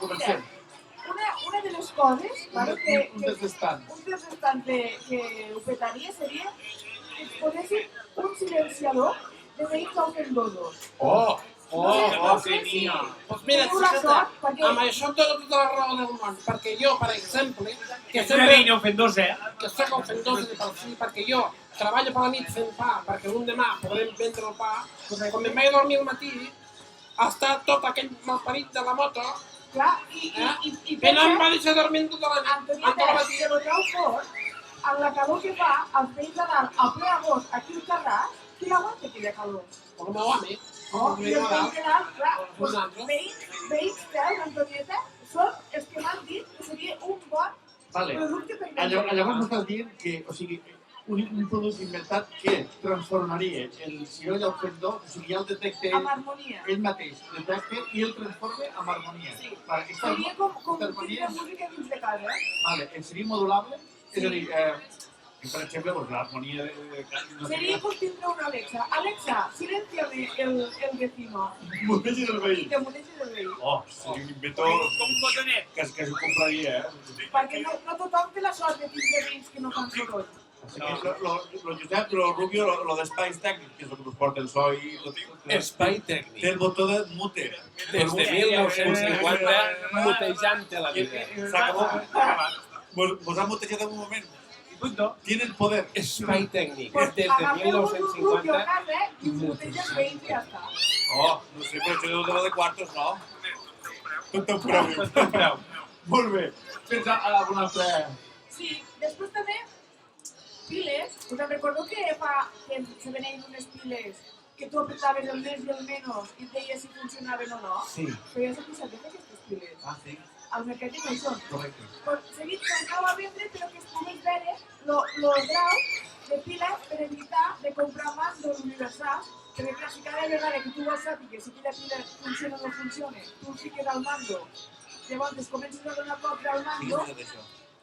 Comencem. Una de les coses, Un dels estants. un dels estants que ho petaria seria que es posessin un silenciador de veïns ofendosos. Tenia. Doncs mira, fíjate, amb això em dono tota la raó del món, perquè jo, per exemple, que És una veïna ofendosa, que soc ofendosa de per si, perquè jo treballo per la nit fent pa, perquè l'endemà podrem vendre el pa, quan me'n vaig a dormir al matí, està tot aquell malparit de la moto, Clar, que no em va deixar dormir tota la nit, tot el matí. que no treu fort, amb la calor que fa, els veïns a dalt, al ple agost, aquí al Carràs, qui l'aguanta aquella calor? El meu home, I els veïns de dalt, clar, veïns teus, Antonieta, són els que m'han dit que seria un bon producte per vendre. Llavors m'estàs dient que, o sigui, un producte inventat que transformaria el ciroll al fendó, o sigui, ja el detecta Amb harmonia. ell mateix, detecta i el transforma amb harmonia. Sí. Vale, Seria com tindre música dins de casa, Vale, seria modulable? És a dir, per exemple, doncs, l'harmonia de... Seria com tindre una Alexa. Alexa, silenciame el vecino. Mutegi del veí. I que mutegi del veí. Oh, seria un inventor com un botonet. que s'ho compraria, Perquè no tothom té la sort de tindre veïns que no fan soroll. Lo Josep, lo Rubio, lo d'espais tècnics, que és el que nos porta el so i lo tinc. Espai Té tècnic. el botó de mute. Des de 1950, mutejant-te la vida. S'acabó. Vos ha mutejat en un moment. Tiene el poder. Espai tècnic. Pues Des de agafeu-vos un rubio a 1950, casa i mutegi els veïns i ja està. Oh, no sé, però això deu de quartos, no? Tot té un preu. Molt bé. Pensa en algun altre... Sí, després també, piles. Us en recordeu que se venien unes piles que tu apretaves el més i el menys i et deies si funcionaven o no? Sí. Però ja s'ha posat de fer aquestes piles. Ah, sí? Al mercat no hi són. Correcte. Pues seguit s'acaba a vendre, però que es pogués veure el grau de piles per evitar de comprar mandos universals, perquè clar, si cada vegada que tu vols saber si aquella pila funciona o no funciona, tu fiques al mando, llavors comences a donar cops al mando,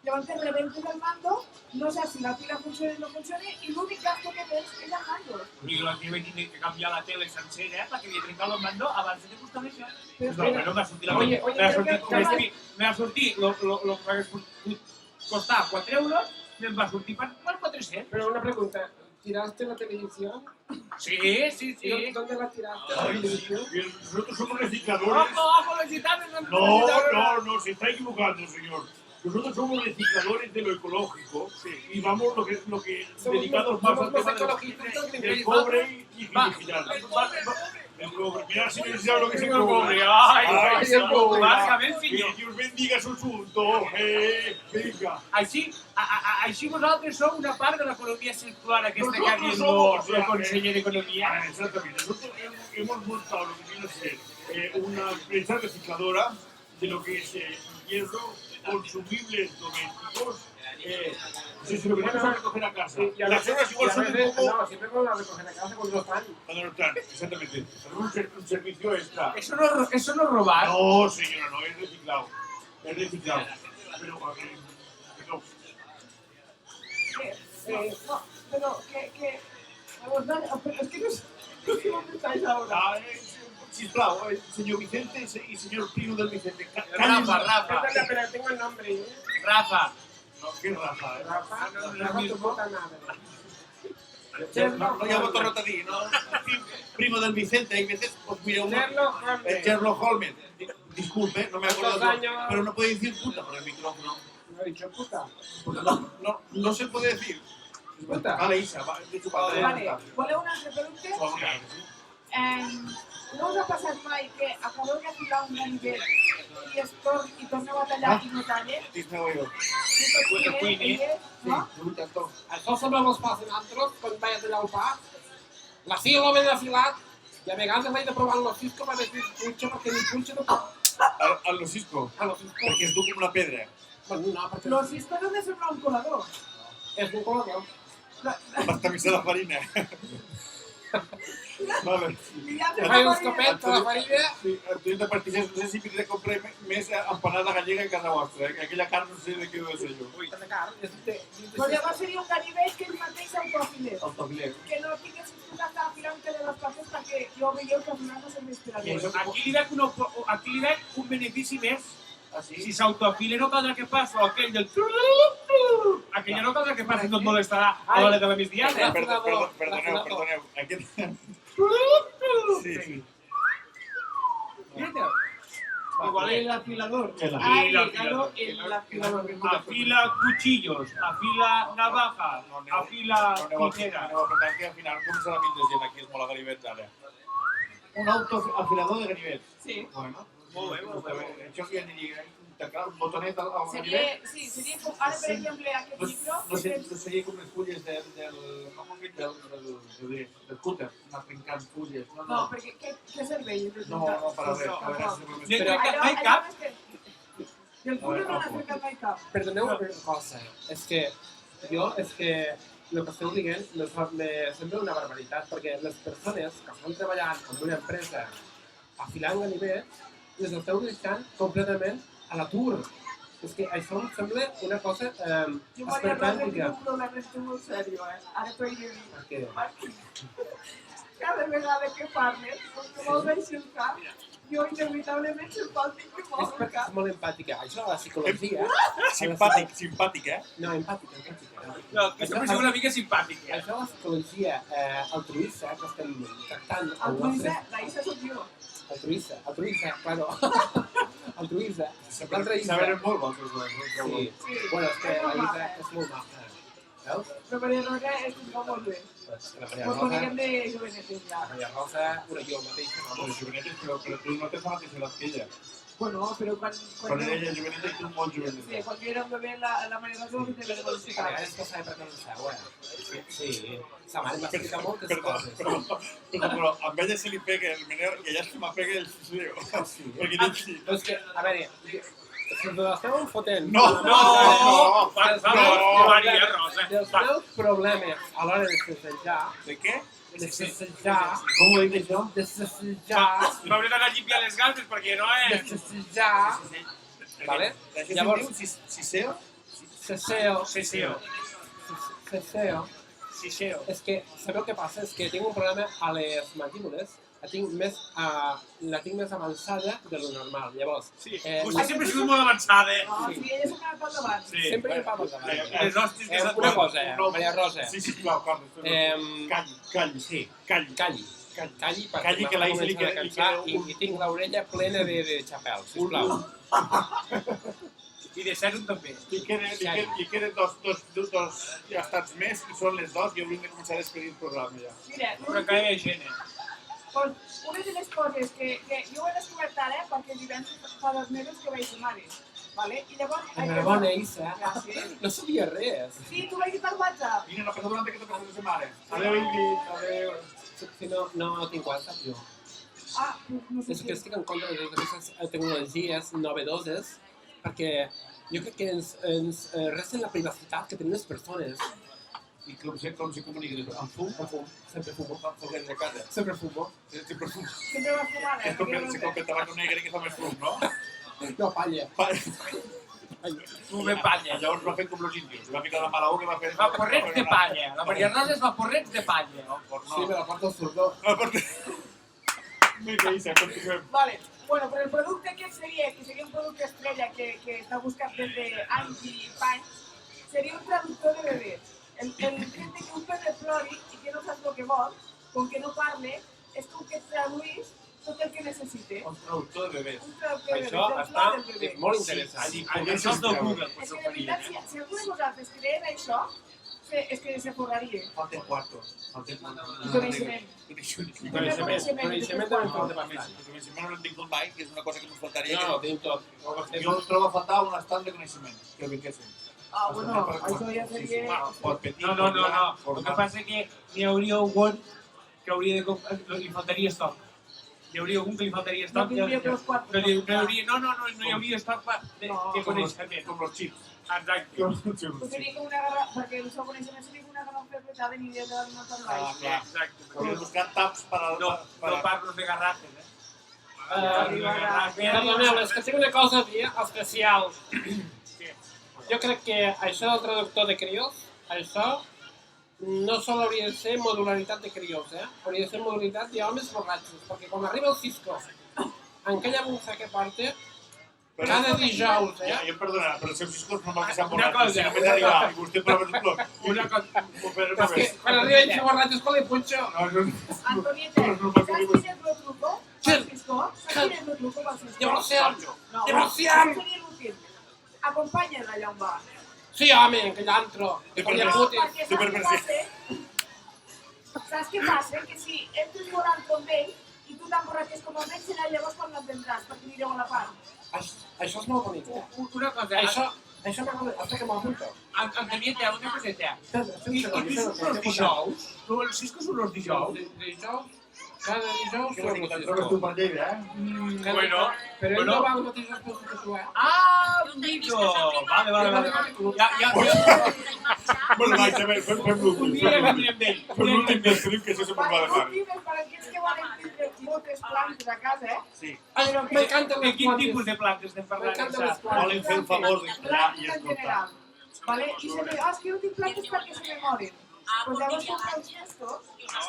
llavors te rebentes el mando, no saps si la pila funciona o no funciona, i l'únic gasto que tens és el mando. I la teva tenia que canviar la tele sencera, la que havia trencat el mando, abans de costar això. Però No m'ha sortit la m'ha sortit el que hagués costar 4 euros, me'n va sortir per 400. Pero una pregunta, ¿tiraste la televisión? Sí. ¿Dónde la tiraste? ¿La televisión? Nosotros somos recicladores. Ojo, los gitanos No, se está equivocando, señor. Nosotros somos recicladores de lo ecológico y vamos lo que dedicados más al tema del cobre y digital. El cobre, mirad si me lo que es el cobre. Ai, el cobre. bàsicament, senyor. Que Dios bendiga su asunto. Venga. Així vosaltres sou una part de l'economia circular aquesta que ha dit el conseller d'Economia. Exactamente. Nosotros hemos montado lo que viene a ser una empresa recicladora de lo que es hierro, consumibles domésticos. No sé si lo venimos a recoger a casa. Las horas igual son un poco... No, siempre van a recoger a casa cuando no están. Cuando no están, exactamente. Un servicio extra. Eso no es robar. No, señora, no, es reciclado. Es reciclado. Pero, no. No, pero que... Es que no sé dónde estáis ahora. Sisplau, señor Vicente y señor primo del Vicente. Rafa. Pero tengo el nombre. Rafa. No, ¿qué Rafa? Rafa tu puta madre. No llamo Torrotadí, ¿no? Primo del Vicente, hay veces, pues mira, Sherlock Holmes. Disculpe, no me acuerdo, pero no puede decir puta por el micrófono. ¿No he dicho puta? No se puede decir. Puta. Vale, Isa, de su padre. Vale, voleu un altre producte? No us ha passat mai que acabeu de filar un ganivet i torneu a tallar i no tallen? Sí, me oigo. No? Això sempre mos passa a nosaltres, quan vaig a tallar el pa. La filo ben afilat, i a vegades l'he de provar en l'ocisco per dir punxa, perquè ni punxa no pot. Al l'ocisco? Perquè és dur com una pedra. No, perquè... L'ocisco no me sembla un colador. És un colador. Per tamitzar la farina. Vale. Fai uns copets a la farina. Sí, Antonieta Partixés, no sé si vindré a comprar més empanada gallega en casa vostra, que aquella carn no sé de què deu ser jo. Però llavors seria un ganivet que ell mateix autofilés. Autofiler. Que no tinguessis tu d'estar filant-te de les coses perquè jo veieu que al final no se'n m'esperaria. Aquí li veig un benefici més Si s'autoafila no caldrà que passi aquell del... Aquell ja no caldrà que passi, no et molestarà a l'hora de la migdiada. Perdoneu. Aquest... Sí. Igual el afilador. Ay, afilador. el afilador. Afila cuchillos, afila navajas, afila tijera. Aneu a apretar que al final com serà mig de gent aquí, és molt agaribets ara. Un autoafilador de ganivet. Sí. Bueno, Molt bé, molt bé. això que ja aniria integrar un botonet al Sería, ganivet. sí, sería como, ahora por ejemplo, aquest micro, No seria com les fulles del cúter, anar trincant fulles. no, perquè què serveix? No, para res, a veure si Però no hi cap. Del cúter no n'ha trencat mai cap. Perdoneu una cosa, és que el que esteu dient me sembla una barbaritat, perquè les persones que estan treballant en una empresa afilant ganivets les esteu deixant completament a l'atur. És que això em sembla una cosa Jo, Maria Rosa, tinc esperpèntica. un problema molt seriós, Ara t'ho he de dir. Per què? Cada vegada que parles, com que vols així el cap, jo inevitablement se'm fa el tinc que És mou el perquè cap. és molt empàtica. Això a la psicologia... Simpàtic, eh? No, empàtica. No, que sempre sigui una mica simpàtic. Això a la psicologia altruista que estem tractant El Luisa, la Isa soc jo. altruista, claro. Altruista. L'altra Isa. Saben molt vosaltres dos. Sí. Bueno, és que la Isa és molt maja. Veus? Però Maria Rosa és que va molt bé. Pues la Maria Ho Rosa, coneixem de jovenetes ja. la Maria Rosa, una jo mateixa, Però vamos. jovenetes, però tu no tens la mateixa edat que ella. Bueno, però quan Quan ella és joveneta i tu molt sí, joveneta. quan jo era un bebè, la Maria Rosa ho tenia de A modificar. vegades que sabe per què no ho seu, Sí. Sa mare m'explica moltes Perdó, coses. però amb ella se li pega el menor i ella se m'apega el suceo. Perquè dic sí. Però és que, a veure, si us l'esteu fotent... No, Maria Rosa. Dels meus problemes a l'hora de sassejar, De què? Com ho dic això? de sassejar, M'hauré d'anar a llimpar les galtes perquè no de és... sassejar, vale? Això Llavors, se'n diu siseo? sasseo, Siseo. sasseo, és que, sabeu què passa? És que tinc un problema a les mandíbules, la tinc més avançada de lo normal. Llavors, Vostè sempre ha sigut molt avançada. No, sí, ella sempre ha parlat abans. Sí. sempre hi parlo davant. Les hòsties que s'han Una cosa, Maria Rosa. Sí, clar, Carles. Calli. Sí, Calli. calli, perquè Calli, que la Isa li m'ha queda- començat a cansar i tinc l'orella plena de xapel, sisplau. I de sèrum també. Li queden dos estats més i són les dos i hauríem de començar a despedir el programa ja. Mira, Però encara hi ha gent, pues, una de les coses que jo ho he descobert ara, perquè divendres fa 2 mesos que vaig ser mare, ¿vale? I llavors... Enhorabona, Isa. Gràcies. No sabia res. Sí, tu vaig dir per WhatsApp. Vine, no passa durant aquesta cosa de setmana. Adéu, Ingrid. Adéu. Si no tinc WhatsApp, jo. Ah, no sé És que estic en contra de totes aquestes tecnologies novedoses, perquè jo crec que ens resten la privacitat que tenen les persones. I com se comunica? Amb fum? Amb fum, sempre fumo. Foguem de casa. Sempre fumo. Sempre fum. Sempre vas fumar, És com que tabac negre que fa més fum, no? No, palla. Fume palla. Llavors va fer com los indios. Va ficar la mala uva i va fer... Vaporrets de palla. La Maria Rosa és vaporrets de palla. Sí, me la porto al surdor. Vinga, Isa, continuem. Vale. Bueno, però el producte aquest seria, que seria un producte estrella que està buscat des d'anys i panys, seria un traductor de bebès. El fet de que un bebè plori i que no saps el que vol, com que no parle, és com que traduís tot el que necessite. Un traductor de bebès. Un traductor de Això bebès, està del plor del bebè. molt interessant. Això és del Google. És que de veritat, si algú de vosaltres creia això, és que se forraria. Falta quarto. Coneixement. Coneixement també em falta bastant. Coneixement no l'hem tingut mai, que és una cosa que ens faltaria. No, ho tinc tot. Jo ens trobo a faltar un estat de coneixement, que vinguessin. Ah, bueno, això ja seria... No. El que passa és que n'hi hauria un que hauria de... li faltaria estoc. Hi hauria algun que li faltaria No estoc. tindria pels quatre. No hi hauria estoc de coneixement. Com los xips. Exacte. Seria com una garra... Perquè el seu coneixement seria com una garra fermentada ni idea de la nota al baix. Clar. Exacte. Hauríem buscat taps per a... No parlo de garrafes, Perdoneu, és que tinc una cosa a dir especial. Jo crec que això del traductor de crios, això no sol hauria de ser modularitat de crios, hauria de ser modularitat d'homes borratxos, perquè quan arriba el Cisco, en aquella bolsa que porta, Cada dijous, Ja, ja em perdonarà, però els seus discos normal que s'han Una borrat. cosa. Si només arribar i vostè prova tot Una cosa. Però És que quan arriba el xavarrat és quan li punxo. Antonieta, ¿sabes quién es lo truco? Francisco, ¿sabes quién es lo truco, Francisco? Divorciam! No, Divorciam! és tenir l'últim. Acompanya'l allà on va. Sí, home, aquell antro. Que com hi ha No, putis. perquè saps què passa? Que si entres volant com ell i tu t'emborratxes com amb ell, serà llavors quan l'entendràs, perquè anireu a la part. Això és molt bonic. Una cosa. Això m'agrada, hasta que m'apunto. Antonieta, una coseta. I I tu surts els dijous? Tu el Cisco surt els dijous? Dijous? Cada dijous Que surt vol dir que el te'n trobes tu per Lleida, Bueno. Però ell no va al mateix hospital que tu, eh? Ah, amigo. Vale. Ja. Bueno, vaig, a veure, fem l'últim. Un dia que anirem amb ell. Fem l'últim del trip, que això sempre va de mar. L'últim és per aquells que volen tindre moltes plantes a casa, Sí. Ai, m'encanten De les quin plantes. tipus de plantes estem parlant? M'encanten les Sa? plantes. Volen fer el favor de crear i Plantes en escoltar. general. Vale? I se me és que jo tinc plantes perquè se me moren. Pues llavors compro els gestos,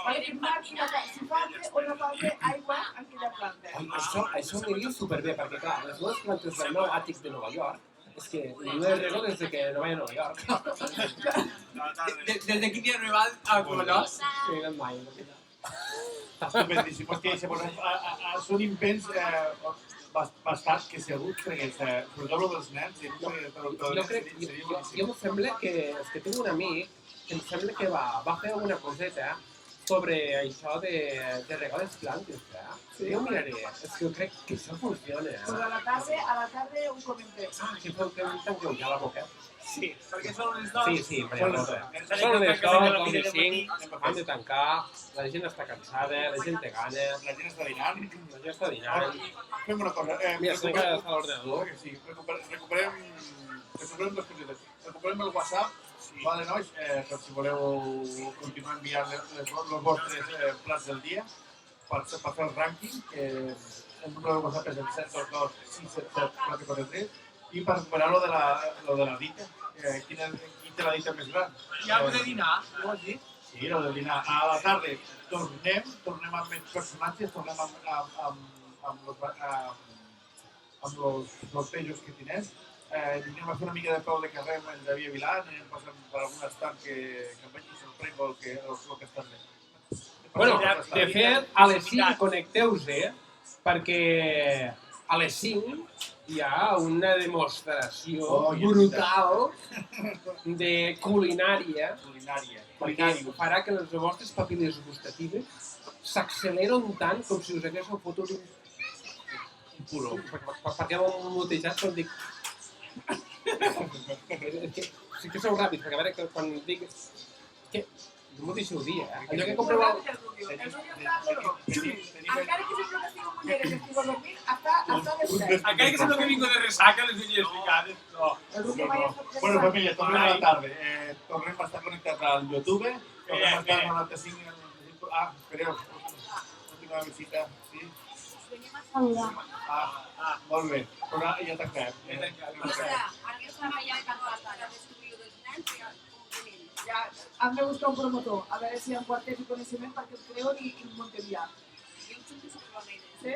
vale? Que marqui si falta o no falta aigua en aquella planta. Això m'aniria superbé, perquè clar, les meves plantes del nou àtic de Nova York, és que no les rego des de que no vaig a Nova York. Desde quin dia no hi va a Covellós? No he anat mai. Estupendíssim. Hòstia, són invents bastant que segur que sobretot dels nens, Jo crec, jo em sembla que, és que tinc un amic que em sembla que va fer una coseta sobre això de regar les plantes, eh? Jo ho miraré, és que jo crec que això funciona, Pues eh? a la tarda ho comentem. Que tanqueu ja la boca. Sí, perquè són les dos. Sí, Maria Rosa. Són les 2:05, hem de tancar, la gent està cansada, la gent té gana, La gent està dinant. la gent està dinant. Fem una cosa. Mira, s'ha de a l'ordenador. Sí, recuperem dues cosetes. Recuperem el WhatsApp, vale, nois, per si voleu continuar enviant els vostres plats del dia, per fer el rànquing, que el número de WhatsApp és el 722 677 443, i per recuperar lo de la dita. Qui té la dita més gran? Ja hem de dinar, ho has dit? Sí, lo del dinar. A la tarda tornem amb més personatges, tornem amb los sortejos que tienes. Anem a fer una mica de peu de carrer amb el David Vilà, anem passant per algun estant que em veig i sorprengo el que estan bé. Bueno, de fet, a les 5 connecteu-se, perquè a les 5 hi ha una demostració brutal de culinària perquè farà que les vostres papil·les gustatives s'acceleren tant com si us haguéssiu fotut un puro. Perquè m'ho motejat quan dic... Sí que sou ràpids, perquè a veure, quan dic... Que no m'ho deixeu dir, eh? Allò que compreu... El Rubio està dolor. Encara que sempre que estic amb mulleres i estic dormint, està despert. Encara que sembla que vinc de ressaca, les uñes picades. No. El Rubio mai ha estat Bueno, família, tornem a la tarda. Tornem a estar connectats al YouTube. Tornem a estar al 95... Ah, espereu. Última visita. Sí? Venim a saludar. Molt bé. Però ja tanquem. Aquesta noia que va estar a descobrir dels nens, Ja hem de buscar un promotor, a veure si en quartet i coneixement perquè el creuen i el muntem ja. i un xunto sobre la Sí?